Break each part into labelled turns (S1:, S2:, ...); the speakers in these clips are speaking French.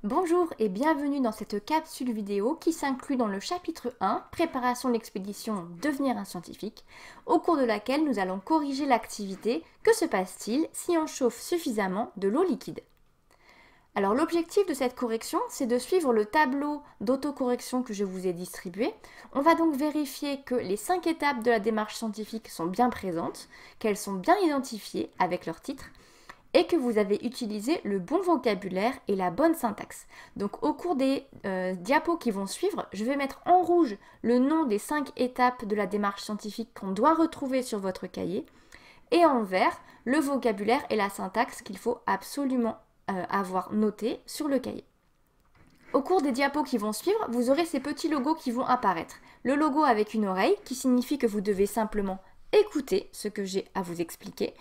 S1: Bonjour et bienvenue dans cette capsule vidéo qui s'inclut dans le chapitre 1, préparation de l'expédition Devenir un scientifique, au cours de laquelle nous allons corriger l'activité Que se passe-t-il si on chauffe suffisamment de l'eau liquide? Alors l'objectif de cette correction, c'est de suivre le tableau d'autocorrection que je vous ai distribué. On va donc vérifier que les 5 étapes de la démarche scientifique sont bien présentes, qu'elles sont bien identifiées avec leur titre, et que vous avez utilisé le bon vocabulaire et la bonne syntaxe. Donc au cours des diapos qui vont suivre, je vais mettre en rouge le nom des 5 étapes de la démarche scientifique qu'on doit retrouver sur votre cahier, et en vert, le vocabulaire et la syntaxe qu'il faut absolument avoir noté sur le cahier. Au cours des diapos qui vont suivre, vous aurez ces petits logos qui vont apparaître. Le logo avec une oreille, qui signifie que vous devez simplement écouter ce que j'ai à vous expliquer.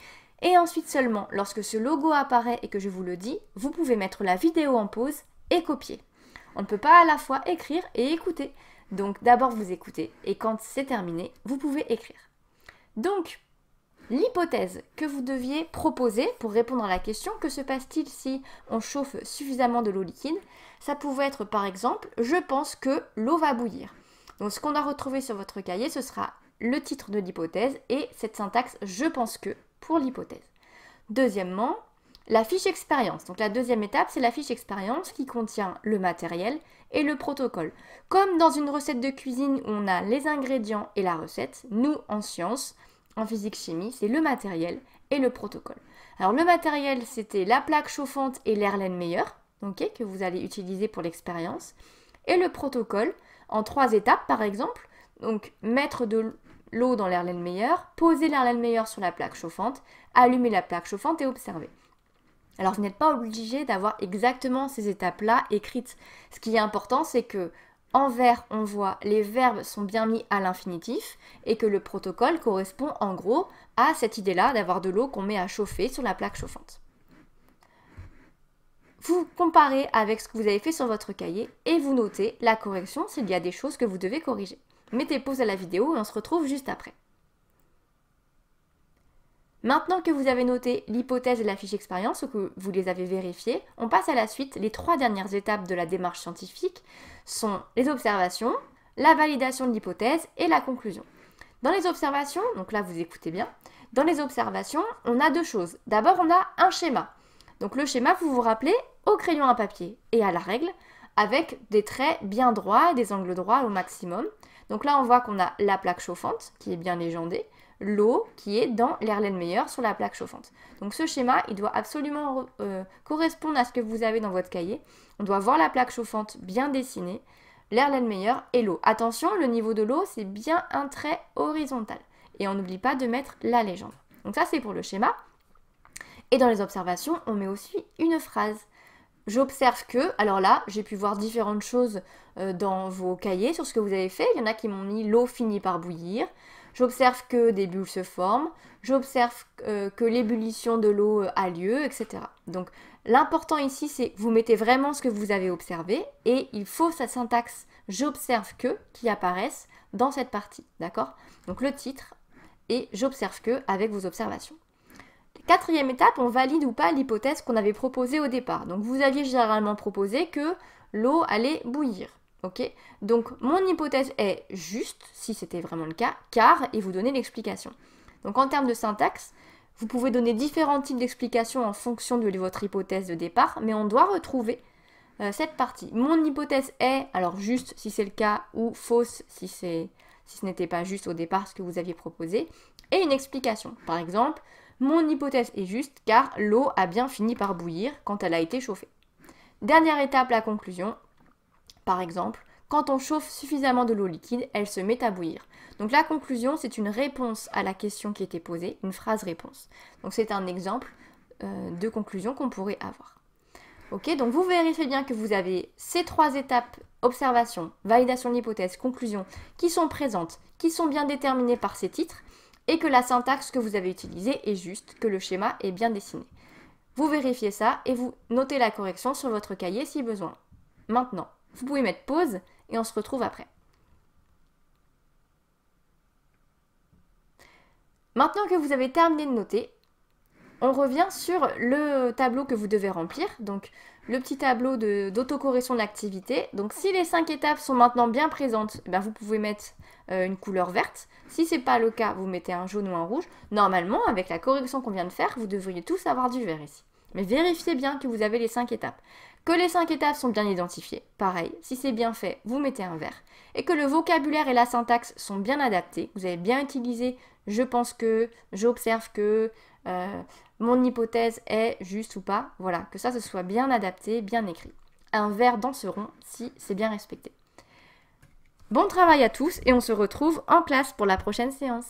S1: Et ensuite seulement, lorsque ce logo apparaît et que je vous le dis, vous pouvez mettre la vidéo en pause et copier. On ne peut pas à la fois écrire et écouter. Donc d'abord vous écoutez et quand c'est terminé, vous pouvez écrire. Donc, l'hypothèse que vous deviez proposer pour répondre à la question que se passe-t-il si on chauffe suffisamment de l'eau liquide, ça pouvait être par exemple « Je pense que l'eau va bouillir ». Donc ce qu'on a retrouvé sur votre cahier, ce sera le titre de l'hypothèse et cette syntaxe « Je pense que » pour l'hypothèse. Deuxièmement, la fiche expérience. Donc la deuxième étape, c'est la fiche expérience qui contient le matériel et le protocole. Comme dans une recette de cuisine où on a les ingrédients et la recette, nous en sciences, en physique-chimie, c'est le matériel et le protocole. Alors le matériel, c'était la plaque chauffante et l'Erlenmeyer, okay, que vous allez utiliser pour l'expérience. Et le protocole, en 3 étapes par exemple, donc mettre de l'eau dans l'Erlenmeyer, poser l'Erlenmeyer sur la plaque chauffante, allumer la plaque chauffante et observer. Alors vous n'êtes pas obligé d'avoir exactement ces étapes-là écrites. Ce qui est important, c'est que en vert, on voit les verbes sont bien mis à l'infinitif et que le protocole correspond en gros à cette idée-là d'avoir de l'eau qu'on met à chauffer sur la plaque chauffante. Vous comparez avec ce que vous avez fait sur votre cahier et vous notez la correction s'il y a des choses que vous devez corriger. Mettez pause à la vidéo et on se retrouve juste après. Maintenant que vous avez noté l'hypothèse et la fiche expérience, ou que vous les avez vérifiées, on passe à la suite. Les 3 dernières étapes de la démarche scientifique sont les observations, la validation de l'hypothèse et la conclusion. Dans les observations, donc là vous écoutez bien, dans les observations, on a 2 choses. D'abord, on a un schéma. Donc le schéma, vous vous rappelez, au crayon à papier et à la règle, avec des traits bien droits et des angles droits au maximum. Donc là, on voit qu'on a la plaque chauffante, qui est bien légendée, l'eau qui est dans l'Erlenmeyer sur la plaque chauffante. Donc ce schéma, il doit absolument correspondre à ce que vous avez dans votre cahier. On doit voir la plaque chauffante bien dessinée, l'Erlenmeyer et l'eau. Attention, le niveau de l'eau, c'est bien un trait horizontal. Et on n'oublie pas de mettre la légende. Donc ça, c'est pour le schéma. Et dans les observations, on met aussi une phrase. J'observe que, alors là, j'ai pu voir différentes choses dans vos cahiers sur ce que vous avez fait. Il y en a qui m'ont mis l'eau finit par bouillir. J'observe que des bulles se forment. J'observe que l'ébullition de l'eau a lieu, etc. Donc l'important ici, c'est que vous mettez vraiment ce que vous avez observé et il faut sa syntaxe j'observe que qui apparaisse dans cette partie, d'accord? Donc le titre et j'observe que avec vos observations. 4e étape, on valide ou pas l'hypothèse qu'on avait proposée au départ. Donc vous aviez généralement proposé que l'eau allait bouillir. Okay, donc mon hypothèse est juste, si c'était vraiment le cas, car, et vous donnez l'explication. Donc en termes de syntaxe, vous pouvez donner différents types d'explications en fonction de votre hypothèse de départ, mais on doit retrouver cette partie. Mon hypothèse est, alors juste si c'est le cas, ou fausse si ce n'était pas juste au départ ce que vous aviez proposé, et une explication. Par exemple, mon hypothèse est juste car l'eau a bien fini par bouillir quand elle a été chauffée. Dernière étape, la conclusion. Par exemple, quand on chauffe suffisamment de l'eau liquide, elle se met à bouillir. Donc la conclusion, c'est une réponse à la question qui était posée, une phrase-réponse. Donc c'est un exemple de conclusion qu'on pourrait avoir. Ok, donc vous vérifiez bien que vous avez ces 3 étapes, observation, validation de l'hypothèse, conclusion, qui sont présentes, qui sont bien déterminées par ces titres, et que la syntaxe que vous avez utilisée est juste, que le schéma est bien dessiné. Vous vérifiez ça et vous notez la correction sur votre cahier si besoin. Maintenant, vous pouvez mettre pause et on se retrouve après. Maintenant que vous avez terminé de noter, On revient sur le tableau que vous devez remplir, donc le petit tableau d'autocorrection de l'activité. Donc si les 5 étapes sont maintenant bien présentes, ben vous pouvez mettre une couleur verte. Si ce n'est pas le cas, vous mettez un jaune ou un rouge. Normalement, avec la correction qu'on vient de faire, vous devriez tous avoir du vert ici. Mais vérifiez bien que vous avez les 5 étapes. Que les 5 étapes sont bien identifiées. Pareil, si c'est bien fait, vous mettez un vert. Et que le vocabulaire et la syntaxe sont bien adaptés. Vous avez bien utilisé « je pense que »,« j'observe que »,« mon hypothèse est juste ou pas ». Voilà, que ça se soit bien adapté, bien écrit. Un vert dans ce rond si c'est bien respecté. Bon travail à tous et on se retrouve en classe pour la prochaine séance.